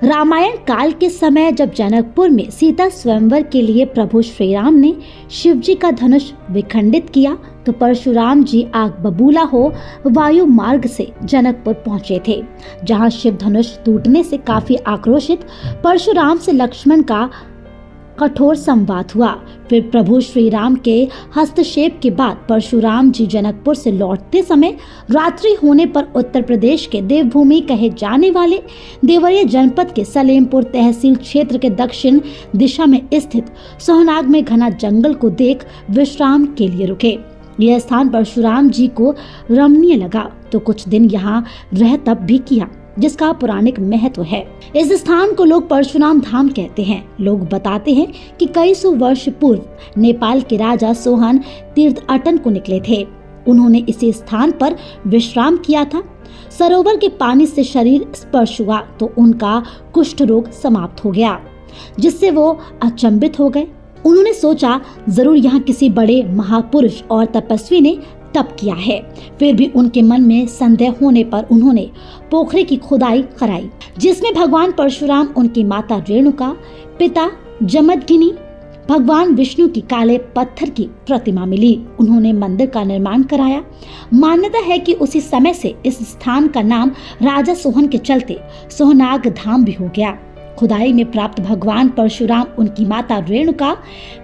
रामायण काल के समय जब जनकपुर में सीता स्वयंवर के लिए प्रभु श्री राम ने शिव जी का धनुष विखंडित किया तो परशुराम जी आग बबूला हो वायु मार्ग से जनकपुर पहुंचे थे, जहां शिव धनुष टूटने से काफी आक्रोशित परशुराम से लक्ष्मण का कठोर संवाद हुआ। फिर प्रभु श्री राम के हस्तक्षेप के बाद परशुराम जी जनकपुर से लौटते समय रात्रि होने पर उत्तर प्रदेश के देवभूमि कहे जाने वाले देवरिया जनपद के सलेमपुर तहसील क्षेत्र के दक्षिण दिशा में स्थित सोहनाग में घना जंगल को देख विश्राम के लिए रुके। यह स्थान परशुराम जी को रमणीय लगा तो कुछ दिन यहाँ रह तप भी किया, जिसका पौराणिक महत्व है। इस स्थान को लोग परशुराम धाम कहते हैं। लोग बताते हैं कि कई सौ वर्ष पूर्व नेपाल के राजा सोहन तीर्थाटन को निकले थे। उन्होंने इसी स्थान पर विश्राम किया था। सरोवर के पानी से शरीर स्पर्श हुआ तो उनका कुष्ठ रोग समाप्त हो गया, जिससे वो अचंभित हो गए। उन्होंने सोचा जरूर यहाँ किसी बड़े महापुरुष और तपस्वी ने तप किया है। फिर भी उनके मन में संदेह होने पर उन्होंने पोखरे की खुदाई कराई, जिसमें भगवान परशुराम, उनकी माता रेणुका, पिता जमदग्नि, भगवान विष्णु की काले पत्थर की प्रतिमा मिली। उन्होंने मंदिर का निर्माण कराया। मान्यता है कि उसी समय से इस स्थान का नाम राजा सोहन के चलते सोहनाग धाम भी हो गया। खुदाई में प्राप्त भगवान परशुराम, उनकी माता रेणुका,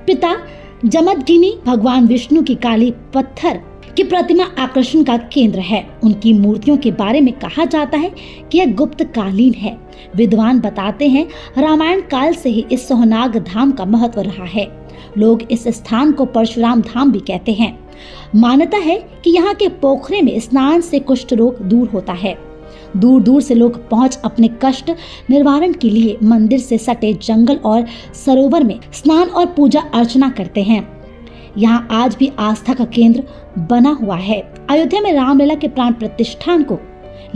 पिता जमदग्नि, भगवान विष्णु की काली पत्थर की प्रतिमा आकर्षण का केंद्र है। उनकी मूर्तियों के बारे में कहा जाता है कि यह गुप्त कालीन है। विद्वान बताते हैं रामायण काल से ही इस सोहनाग धाम का महत्व रहा है। लोग इस स्थान को परशुराम धाम भी कहते हैं। मान्यता है कि यहाँ के पोखरे में स्नान से कुष्ठ रोग दूर होता है। दूर दूर से लोग पहुंच अपने कष्ट निवारण के लिए मंदिर से सटे जंगल और सरोवर में स्नान और पूजा अर्चना करते हैं। यहाँ आज भी आस्था का केंद्र बना हुआ है। अयोध्या में रामलला के प्राण प्रतिष्ठान को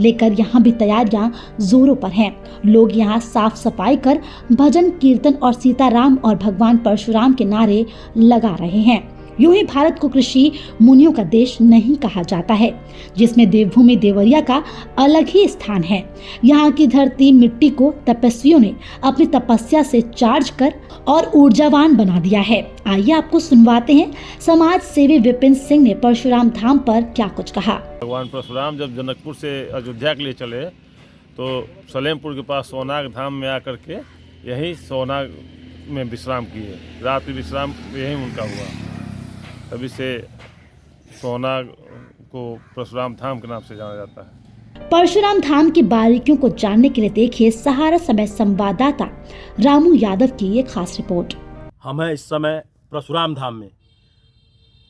लेकर यहाँ भी तैयारियां जोरों पर हैं। लोग यहाँ साफ सफाई कर भजन कीर्तन और सीताराम और भगवान परशुराम के नारे लगा रहे हैं। यूं ही भारत को कृषि मुनियों का देश नहीं कहा जाता है, जिसमें देवभूमि देवरिया का अलग ही स्थान है। यहाँ की धरती मिट्टी को तपस्वियों ने अपनी तपस्या से चार्ज कर और ऊर्जावान बना दिया है। आइए आपको सुनवाते हैं समाज सेवी विपिन सिंह ने परशुराम धाम पर क्या कुछ कहा। भगवान परशुराम जब जनकपुर से अयोध्या के लिए चले तो सलेमपुर के पास सोहनाग धाम में आकर के यही सोहनाग में विश्राम किए। रात्रि विश्राम यही उनका हुआ। तभी से सोहनाग को परशुराम धाम के नाम से जाना जाता है। परशुराम धाम की बारीकियों को जानने के लिए देखिए सहारा समय संवाददाता रामू यादव की ये खास रिपोर्ट। हम हैं इस समय परशुराम धाम में।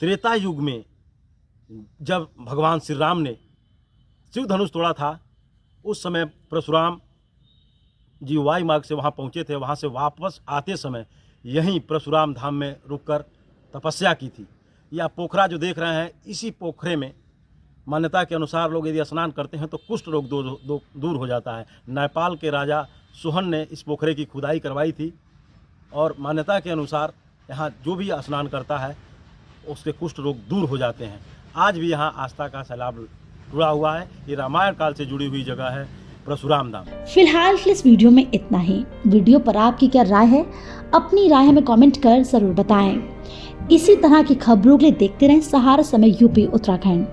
त्रेता युग में जब भगवान श्री राम ने शिव धनुष तोड़ा था, उस समय परशुराम जी वायु मार्ग से वहाँ पहुँचे थे। वहाँ से वापस आते समय यहीं परशुराम धाम में रुककर तपस्या की थी। यह पोखरा जो देख रहे हैं, इसी पोखरे में मान्यता के अनुसार लोग यदि स्नान करते हैं तो कुष्ठ रोग दूर हो जाता है। नेपाल के राजा सोहन ने इस पोखरे की खुदाई करवाई थी और मान्यता के अनुसार यहाँ जो भी स्नान करता है उसके कुष्ठ रोग दूर हो जाते हैं। आज भी यहाँ आस्था का सैलाब जुड़ा हुआ है। ये रामायण काल से जुड़ी हुई जगह है परशुराम धाम। फिलहाल इस वीडियो में इतना ही। वीडियो पर आपकी क्या राय है? अपनी राय हमें कमेंट कर जरूर बताएं। इसी तरह की खबरों के लिए देखते रहें सहारा समय यूपी उत्तराखंड।